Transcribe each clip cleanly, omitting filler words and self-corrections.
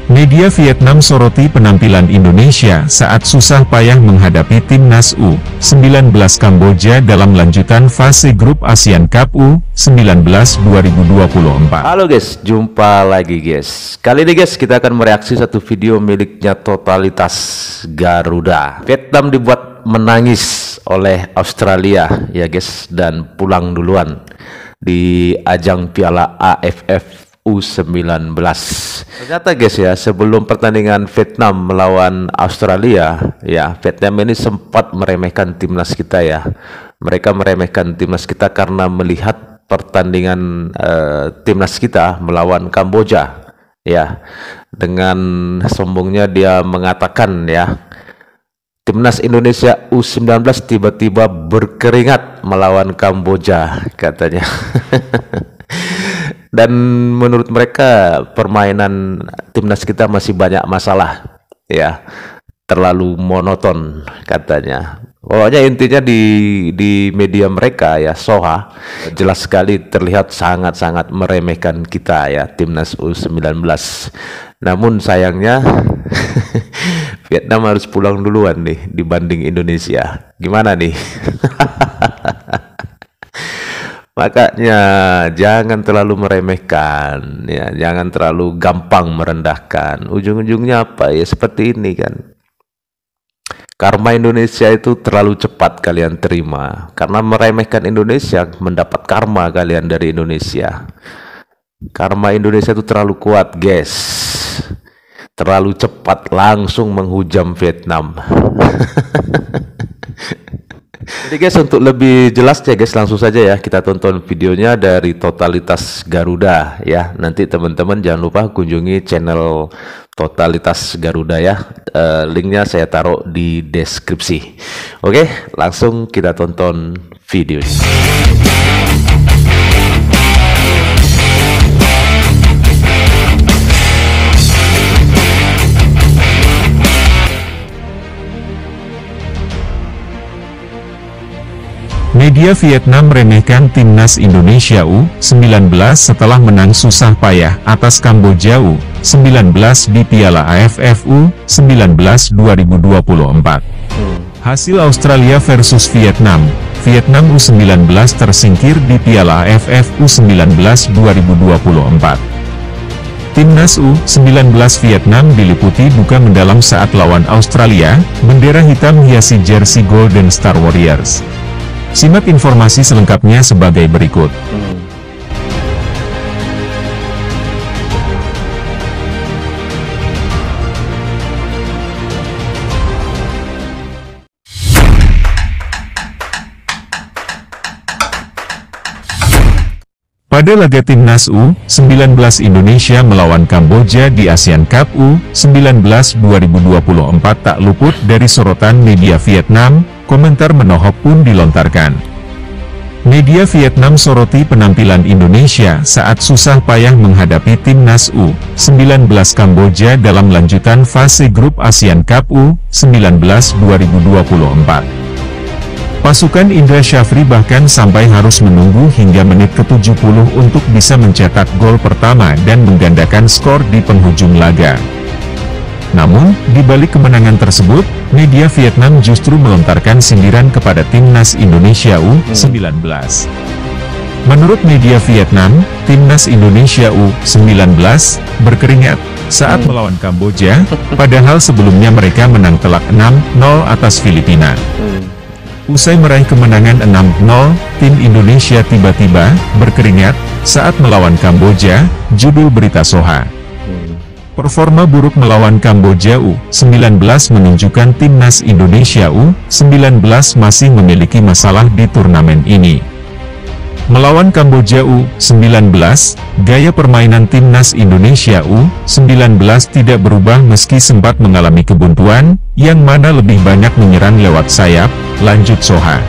Media Vietnam soroti penampilan Indonesia saat susah payah menghadapi timnas U19 Kamboja dalam lanjutan fase grup ASEAN Cup U19 2024. Halo guys, jumpa lagi guys. Kali ini guys kita akan mereaksi satu video miliknya Totalitas Garuda. Vietnam dibuat menangis oleh Australia ya guys, dan pulang duluan di ajang Piala AFF U19. Ternyata guys ya, sebelum pertandingan Vietnam melawan Australia ya, Vietnam ini sempat meremehkan timnas kita ya. Mereka meremehkan timnas kita karena melihat pertandingan timnas kita melawan Kamboja ya. Dengan sombongnya dia mengatakan ya, timnas Indonesia U19 tiba-tiba berkeringat melawan Kamboja katanya. Dan menurut mereka permainan timnas kita masih banyak masalah ya, terlalu monoton katanya. Pokoknya intinya di media mereka ya, Soha, jelas sekali terlihat sangat-sangat meremehkan kita ya, timnas U19. Namun sayangnya Vietnam harus pulang duluan nih dibanding Indonesia. Gimana nih? Makanya jangan terlalu meremehkan ya, jangan terlalu gampang merendahkan. Ujung-ujungnya apa ya, seperti ini kan. Karma Indonesia itu terlalu cepat kalian terima. Karena meremehkan Indonesia, mendapat karma kalian dari Indonesia. Karma Indonesia itu terlalu kuat guys. Terlalu cepat langsung menghujam Vietnam. Jadi guys, untuk lebih jelas ya guys, langsung saja ya kita tonton videonya dari Totalitas Garuda ya. Nanti teman-teman jangan lupa kunjungi channel Totalitas Garuda ya. Linknya saya taruh di deskripsi. Oke, langsung kita tonton videonya. Media Vietnam meremehkan timnas Indonesia U19 setelah menang susah payah atas Kamboja U19 di Piala AFF U19 2024. Hasil Australia versus Vietnam. Vietnam U19 tersingkir di Piala AFF U19 2024. Timnas U19 Vietnam diliputi duka mendalam saat lawan Australia. Bendera hitam hiasi jersey Golden Star Warriors. Simak informasi selengkapnya sebagai berikut. Pada laga timnas U19 Indonesia melawan Kamboja di ASEAN Cup U19 2024 tak luput dari sorotan media Vietnam. Komentar menohok pun dilontarkan. Media Vietnam soroti penampilan Indonesia saat susah payah menghadapi timnas U19 Kamboja dalam lanjutan fase grup ASEAN Cup U19 2024. Pasukan Indra Syafri bahkan sampai harus menunggu hingga menit ke-70 untuk bisa mencetak gol pertama dan menggandakan skor di penghujung laga. Namun, di balik kemenangan tersebut, media Vietnam justru melontarkan sindiran kepada timnas Indonesia U19. Menurut media Vietnam, timnas Indonesia U19 berkeringat saat melawan Kamboja, padahal sebelumnya mereka menang telak 6-0 atas Filipina. Usai meraih kemenangan 6-0, tim Indonesia tiba-tiba berkeringat saat melawan Kamboja, judul berita Soha. Performa buruk melawan Kamboja U19 menunjukkan timnas Indonesia U19 masih memiliki masalah di turnamen ini. Melawan Kamboja U19, gaya permainan timnas Indonesia U19 tidak berubah meski sempat mengalami kebuntuan, yang mana lebih banyak menyerang lewat sayap, lanjut Soha.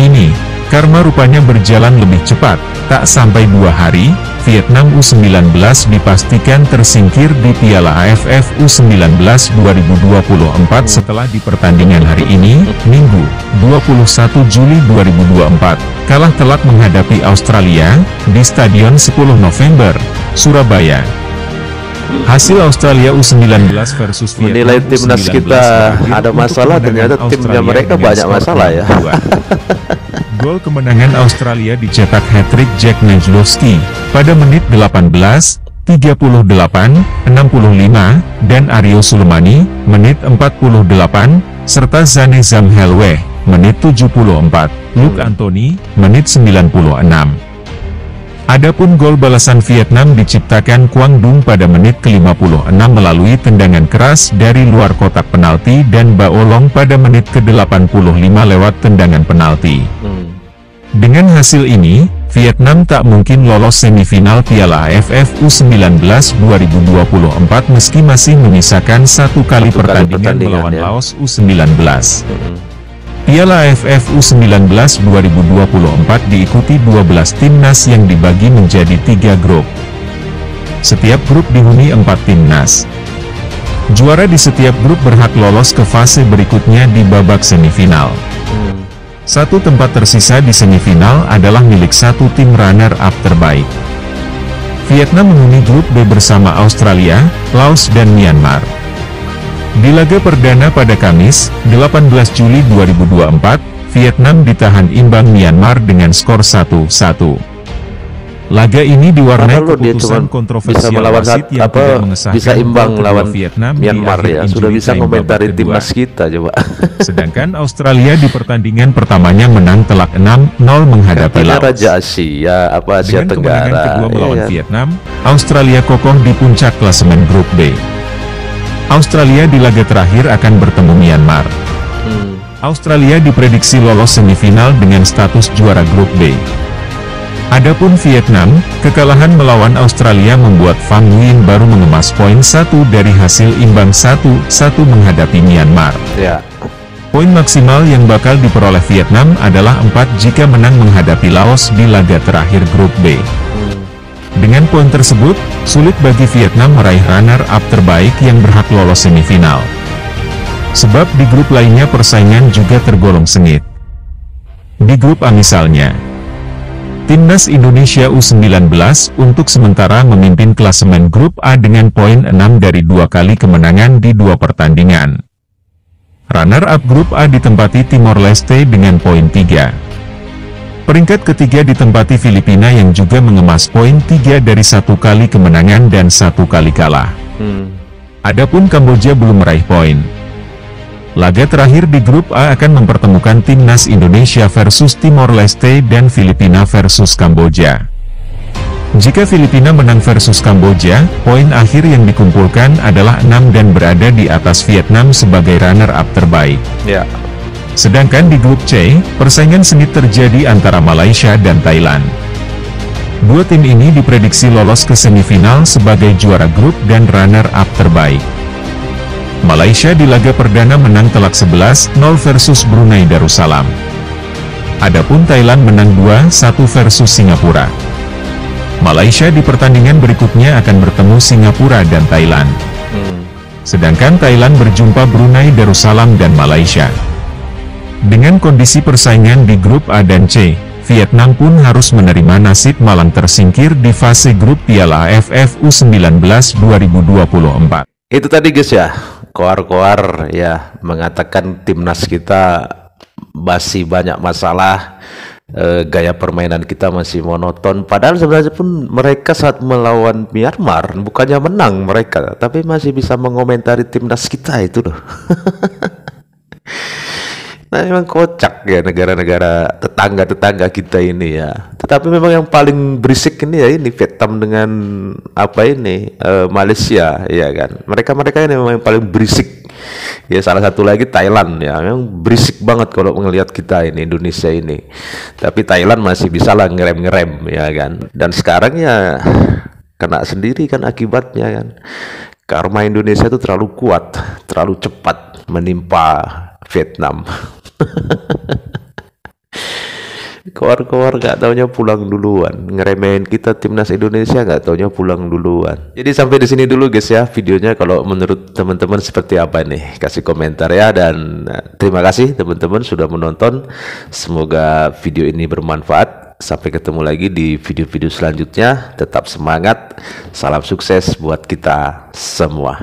Kini, karma rupanya berjalan lebih cepat, tak sampai 2 hari, Vietnam U19 dipastikan tersingkir di Piala AFF U19 2024 setelah di pertandingan hari ini, Minggu, 21 Juli 2024, kalah telak menghadapi Australia, di Stadion 10 November, Surabaya. Hasil Australia U19 versus Vietnam Menilai timnas U19 kita berakhir ada untuk masalah, kemenangan ternyata timnya Australia mereka dengan banyak skor masalah ya. 6-2. Gol kemenangan Australia dicetak hat-trick Jack Nejlowski pada menit 18, 38, 65, dan Aryo Sulmani, menit 48, serta Zane Zamhelweh, menit 74, Luke Anthony, menit 96. Adapun gol balasan Vietnam diciptakan Quang Dung pada menit ke-56 melalui tendangan keras dari luar kotak penalti dan Bao Long pada menit ke-85 lewat tendangan penalti. Dengan hasil ini, Vietnam tak mungkin lolos semifinal Piala AFF U19 2024 meski masih menyisakan satu kali pertandingan melawan ya. Laos U19. Piala AFF U19 2024 diikuti 12 timnas yang dibagi menjadi 3 grup. Setiap grup dihuni 4 timnas. Juara di setiap grup berhak lolos ke fase berikutnya di babak semifinal. Satu tempat tersisa di semifinal adalah milik satu tim runner-up terbaik. Vietnam menghuni grup B bersama Australia, Laos dan Myanmar. Di laga perdana pada Kamis, 18 Juli 2024, Vietnam ditahan imbang Myanmar dengan skor 1-1. Laga ini diwarnai keputusan kontroversial wasit yang tidak mengesahkan bisa imbang lawan Vietnam Myanmar ya. Sudah bisa komentari timnas kita coba. Sedangkan Australia di pertandingan pertamanya menang telak 6-0 menghadapi Laos. Raja Asia, Asia Dengan Tenggara. kemenangan kedua melawan Vietnam, Australia kokoh di puncak klasemen grup B. Australia di laga terakhir akan bertemu Myanmar. Australia diprediksi lolos semifinal dengan status juara grup B. Adapun Vietnam, kekalahan melawan Australia membuat Pham Nguyen baru mengemas poin 1 dari hasil imbang 1-1 menghadapi Myanmar. Ya. Poin maksimal yang bakal diperoleh Vietnam adalah 4 jika menang menghadapi Laos di laga terakhir grup B. Dengan poin tersebut, sulit bagi Vietnam meraih runner-up terbaik yang berhak lolos semifinal. Sebab di grup lainnya persaingan juga tergolong sengit. Di grup A misalnya, Timnas Indonesia U19 untuk sementara memimpin klasemen grup A dengan poin 6 dari 2 kali kemenangan di 2 pertandingan. Runner-up grup A ditempati Timor Leste dengan poin 3. Peringkat ketiga ditempati Filipina yang juga mengemas poin 3 dari 1 kali kemenangan dan 1 kali kalah. Adapun Kamboja belum meraih poin. Laga terakhir di grup A akan mempertemukan Timnas Indonesia versus Timor Leste dan Filipina versus Kamboja. Jika Filipina menang versus Kamboja, poin akhir yang dikumpulkan adalah 6 dan berada di atas Vietnam sebagai runner-up terbaik. Ya. Sedangkan di grup C, persaingan sengit terjadi antara Malaysia dan Thailand. Dua tim ini diprediksi lolos ke semifinal sebagai juara grup dan runner-up terbaik. Malaysia di laga perdana menang telak 11-0 versus Brunei Darussalam. Adapun Thailand menang 2-1 versus Singapura. Malaysia di pertandingan berikutnya akan bertemu Singapura dan Thailand. Sedangkan Thailand berjumpa Brunei Darussalam dan Malaysia. Dengan kondisi persaingan di grup A dan C, Vietnam pun harus menerima nasib malang tersingkir di fase grup Piala AFF U19 2024. Itu tadi guys ya, koar-koar ya mengatakan timnas kita masih banyak masalah, gaya permainan kita masih monoton. Padahal sebenarnya pun mereka saat melawan Myanmar bukannya menang mereka, tapi masih bisa mengomentari timnas kita itu loh. Nah, memang kocak ya negara-negara tetangga-tetangga kita ini ya. Tetapi memang yang paling berisik ini ya ini Vietnam dengan Malaysia ya kan. Mereka ini memang yang paling berisik. Ya salah satu lagi Thailand ya. Memang berisik banget kalau melihat kita ini Indonesia ini. Tapi Thailand masih bisa lah ngerem-ngerem ya kan. Dan sekarang ya kena sendiri kan akibatnya kan. Karma Indonesia itu terlalu kuat, terlalu cepat menimpa Vietnam. Keluar-keluar gak taunya pulang duluan, ngeremehin kita timnas Indonesia gak taunya pulang duluan. Jadi sampai di sini dulu guys ya videonya. Kalau menurut teman-teman seperti apa nih, kasih komentar ya. Dan terima kasih teman-teman sudah menonton. Semoga video ini bermanfaat. Sampai ketemu lagi di video-video selanjutnya. Tetap semangat. Salam sukses buat kita semua.